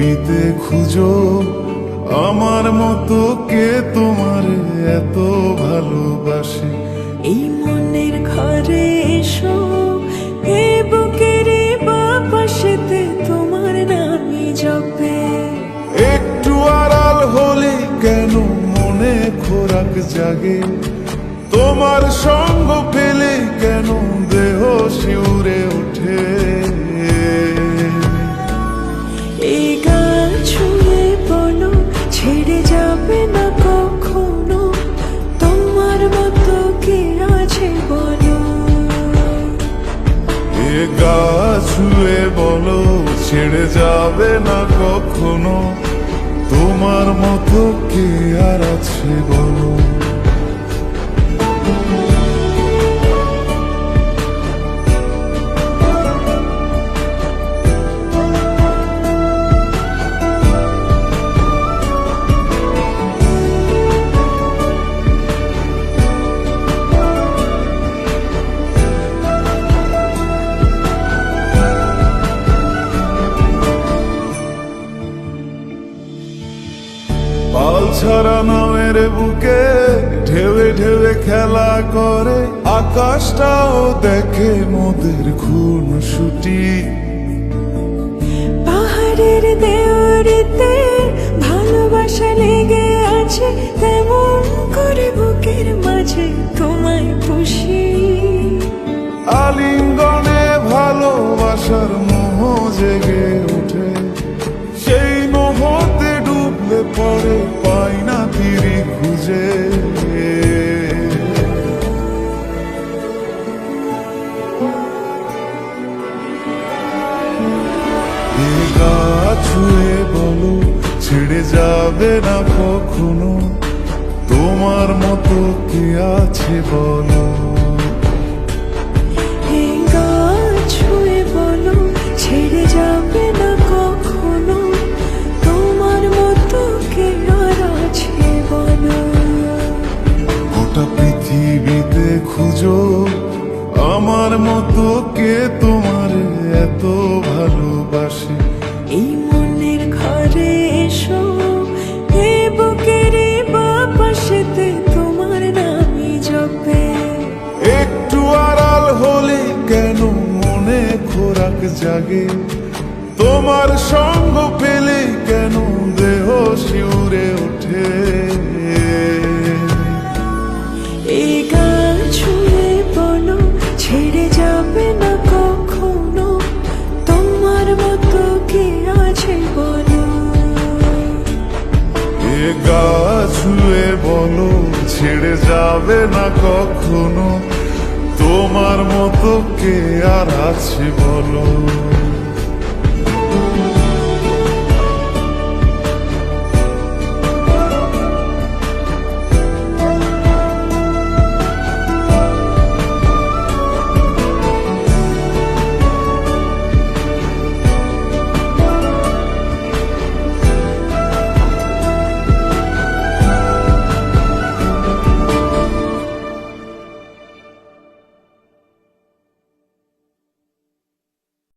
পৃথিবীতে খুঁজো আমার মতো কে তোমার এত ভালোবাসে। এই মনের ঘরে এসো, এ বুকের বাপাশেতে তোমার নামই জপে। একটু আড়াল হলে কেন মনে খোরাক জাগে, তোমার সঙ্গ পেলে কেন দেহ শিউরে ওঠে। এই গান ছুঁয়ে বলো ছেড়ে যাবে না কখনো, তোমার মতো কে আছে বলো। এ গা ছুঁয়ে বলো ছেড়ে যাবে না কখনো, তোমার মতো কে আর আছে বলো। পাল ছাড়া নামের বুকে ঢেউে ঢেউে খেলা করে, আকাশটাও দেখে মোদের খুনসুটি। পাহাড়ের দেওয়ারিতে ভালোবাসা লেগে আছে, তেমন করে বুকের মাঝে তোমায় খুশি। আলিঙ্গনে ভালোবাসার মোহ জেগে ওঠে, সেই মোহতে ডুবলে পরে পাই না তীরে খুঁজে। এ গা ছুঁয়ে বলো ছেড়ে যাবে না কখনো, তোমার মতো কে আছে বলো। এই গান ছুঁয়ে বলো ছেড়ে যাবে না কখনো, তোমার মতো কে আর আছে বলো। গোটা পৃথিবীতে খুঁজো আমার মতো কে তোমার এত ভালোবাসে। এই মনের ঘরে এসো, এ বুকের বাপাশেতে তোমার নামই জপে। একটু আড়াল হলে কেন মনে খোরাক জাগে, তোমার সঙ্গ পেলে কেন দেহ শিউরে ওঠে। এই গান ছুঁয়ে বলো ছেড়ে যাবে না কখনো, তোমার মতো কে আছে বলো। এ গা ছুঁয়ে বলো ছেড়ে যাবে না কখনো, তোমার মতো কে আর আছে বলো।